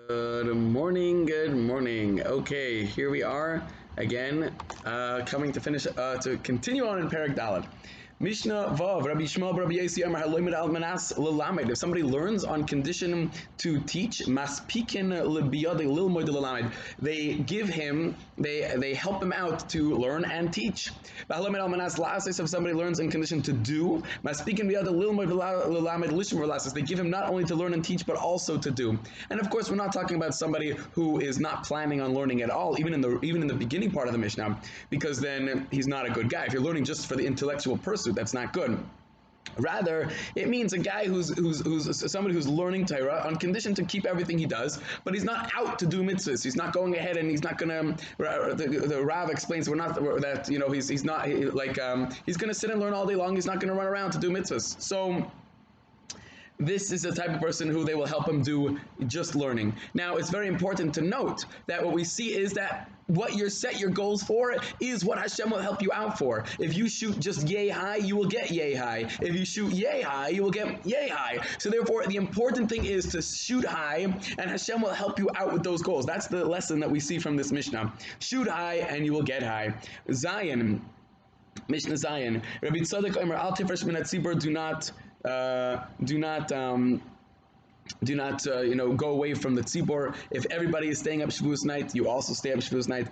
Good morning, good morning. Okay, here we are again, coming to finish, to continue on in Perek Dalet. Mishna Vav, Rabbi Shmuel, Rabbi Yossi, Amar Haloimid Al Manas L'Lamed. If somebody learns on condition to teach, Maspikin L'Biyad L'Ilmoid L'Lamed, they give him, they help him out to learn and teach. Haloimid Al Manas L'Asis, if somebody learns on condition to do, Maspikin Biyad L'Ilmoid L'Lamed Lishim L'Asis, they give him not only to learn and teach, but also to do. And of course, we're not talking about somebody who is not planning on learning at all, even in the beginning part of the Mishnah, because then he's not a good guy. If you're learning just for the intellectual pursuit, that's not good. Rather, it means a guy who's somebody who's learning Torah on condition to keep everything he does, but he's not out to do mitzvahs. He's not going ahead and he's not gonna. The Rav explains he's not he's gonna sit and learn all day long. He's not gonna run around to do mitzvahs. So this is the type of person who they will help him do just learning. Now, it's very important to note that what we see is that what you set your goals for is what Hashem will help you out for. If you shoot just yay high, you will get yay high. If you shoot yay high, you will get yay high. So therefore, the important thing is to shoot high, and Hashem will help you out with those goals. That's the lesson that we see from this Mishnah. Shoot high, and you will get high. Zion. Mishna Zion. Rabbi Tzadok Omer Al Tifresh Min HaTzibur, do not go away from the tzibor. If everybody is staying up Shavuos night, you also stay up Shavuos night.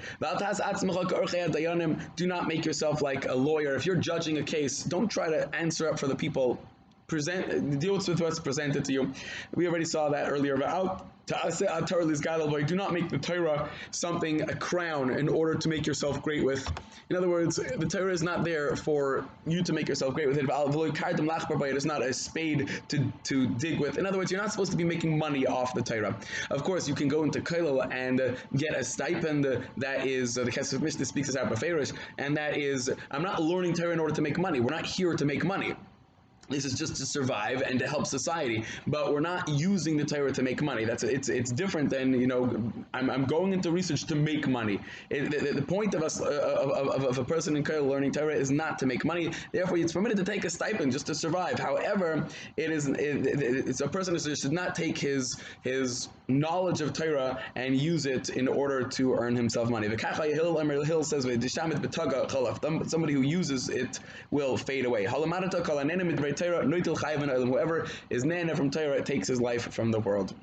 Do not make yourself like a lawyer. If you're judging a case, don't try to answer up for the people. Deal with what's presented to you. We already saw that earlier. Do not make the Torah something, a crown, in order to make yourself great with. In other words, the Torah is not there for you to make yourself great with it. It is not a spade to dig with. In other words, you're not supposed to be making money off the Torah. Of course, you can go into Kollel and get a stipend that is, the Kesef Mishna speaks as Beferish, and that is, I'm not learning Torah in order to make money. We're not here to make money. This is just to survive and to help society, but we're not using the Torah to make money. It's different than I'm going into research to make money. The point of us of a person in Kollel learning Torah is not to make money. Therefore, it's permitted to take a stipend just to survive. However, it's a person who should not take his knowledge of Torah and use it in order to earn himself money. The Hill says somebody who uses it will fade away. Whoever is nana from Torah takes his life from the world.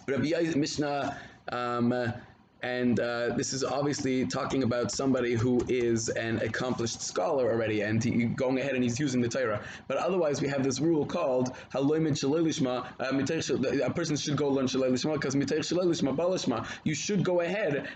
Rabbi Mishna, and this is obviously talking about somebody who is an accomplished scholar already, and going ahead and he's using the Torah. But otherwise, we have this rule called Haloimid Shalei Lishma. A person should go learn Shalei Lishma because Mitech Shalei Lishma Balishma. You should go ahead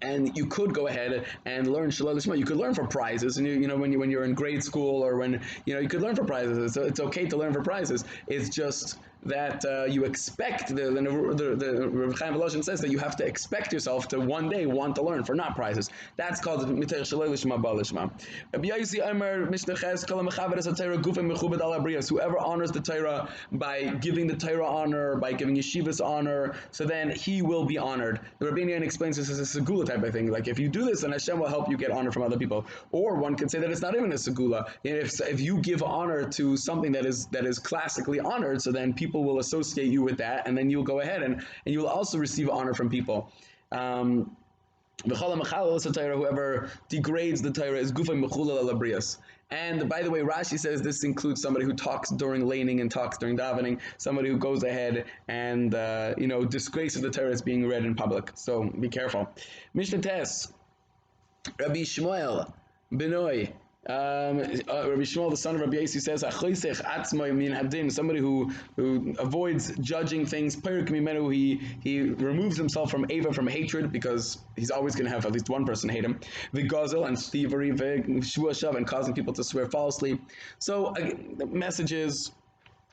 and you could go ahead and learn Shalei Lishma. You could learn for prizes, and when you're in grade school, or when you could learn for prizes. So it's okay to learn for prizes. It's just that you expect the Reb Chaim Volozhin says that you have to expect yourself to one day want to learn for not prizes. That's called Mitech Shalei Lishma Ba Lishma. Rabbi Yossi Omer Mishna Ches Kol HaMechaber Es HaTorah Gufim Mechubed Al HaBrios. Whoever honors the Torah by giving the Torah honor, by giving yeshivas honor, so then he will be honored. The Rabbi Yochanan explains this as a segula type of thing. Like if you do this, then Hashem will help you get honor from other people. Or one could say that it's not even a segula. If you give honor to something that is classically honored, so then people will associate you with that, and then you'll go ahead and you will also receive honor from people. Whoever degrades the Torah is gufay mechulal al habrios. And by the way, Rashi says this includes somebody who talks during laning and talks during davening, somebody who goes ahead and disgraces the Torah as being read in public. So be careful. Mishna Tes, Rabbi Shmuel Benoy. Rabbi Shmuel, the son of Rabbi Yossi, says, somebody who avoids judging things, Perek, he removes himself from Eva, from hatred, because he's always going to have at least one person hate him. The Gazel and thievery, and causing people to swear falsely. So the message is,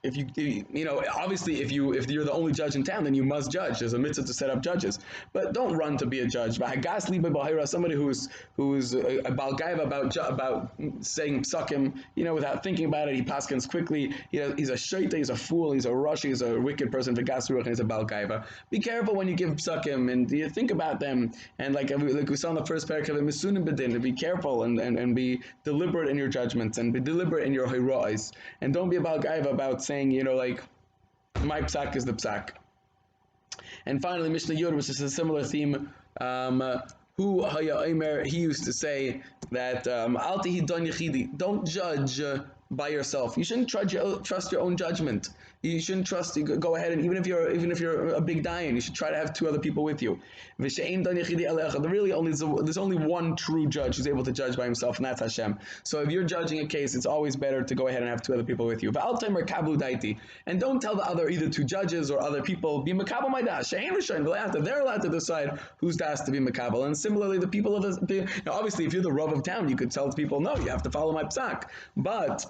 obviously, if you're the only judge in town, then you must judge. There's a mitzvah to set up judges, but don't run to be a judge. Somebody who's a balgaiva about saying psukim, without thinking about it, he paskins quickly. He's a shaita, he's a fool, he's a rush, he's a wicked person. And he's a balgaiva. Be careful when you give psukim and you think about them. And like we saw in the first Perek of Misunim Bedin, be careful and be deliberate in your judgments and be deliberate in your hirois, and don't be a balgaiva about saying, my psak is the psak. And finally, Mishnah Yud, which is a similar theme, who haya omer, he used to say that al tihi don yechidi, don't judge by yourself. You shouldn't trust your own judgment. You shouldn't trust. You go ahead, and even if you're a big dayan, you should try to have two other people with you. V'she'ein don yechidi alecha. There's only one true judge who's able to judge by himself, and that's Hashem. So if you're judging a case, it's always better to go ahead and have two other people with you. V'al tamer kablu daiti, and don't tell the other either two judges or other people be makabel my das. She'ein rishon v'le'ata. They're allowed to decide whose das to be makabel. And similarly, the people of the now obviously, if you're the Revah of town, you could tell the people, no, you have to follow my psak. But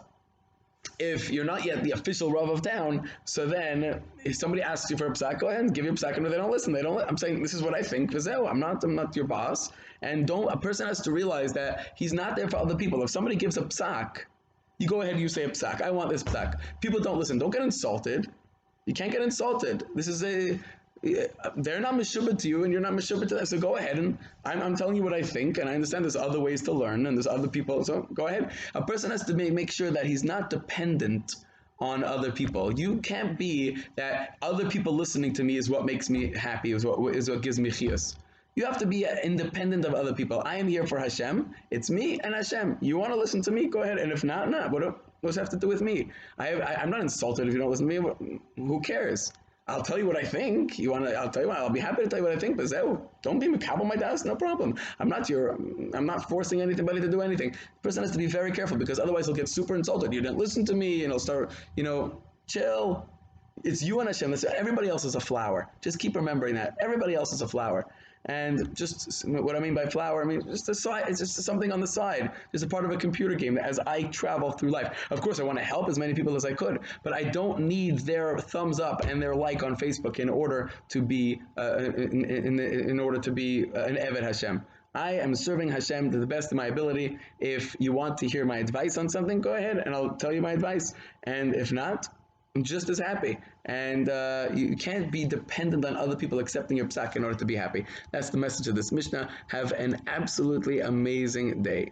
if you're not yet the official Revah of town, so then if somebody asks you for a psak, go ahead and give your psak, and if they don't listen, I'm saying this is what I think. I'm not your boss, and a person has to realize that he's not there for other people. If somebody gives a psak, you go ahead and you say a psak. I want this psak. People don't listen. Don't get insulted. You can't get insulted. They're not meshubed to you, and you're not meshubed to them. So go ahead, and I'm telling you what I think, and I understand there's other ways to learn, and there's other people. So go ahead. A person has to make sure that he's not dependent on other people. You can't be that other people listening to me is what makes me happy, is what gives me chiyus. You have to be independent of other people. I am here for Hashem. It's me and Hashem. You want to listen to me? Go ahead, and if not, what does it have to do with me? I'm not insulted if you don't listen to me. Who cares? I'll tell you what I think. I'll tell you what. I'll be happy to tell you what I think. But don't be makabel my das. No problem. I'm not forcing anybody to do anything. The person has to be very careful, because otherwise he'll get super insulted. You didn't listen to me, and he'll start, chill. It's you and Hashem. Everybody else is a flower. Just keep remembering that. Everybody else is a flower. And just what I mean by flower, just a side. It's just something on the side. Just a part of a computer game as I travel through life. Of course, I want to help as many people as I could, but I don't need their thumbs up and their like on Facebook in order to be in order to be an Eved Hashem. I am serving Hashem to the best of my ability. If you want to hear my advice on something, go ahead and I'll tell you my advice. And if not, I'm just as happy. And you can't be dependent on other people accepting your psak in order to be happy. That's the message of this Mishnah. Have an absolutely amazing day.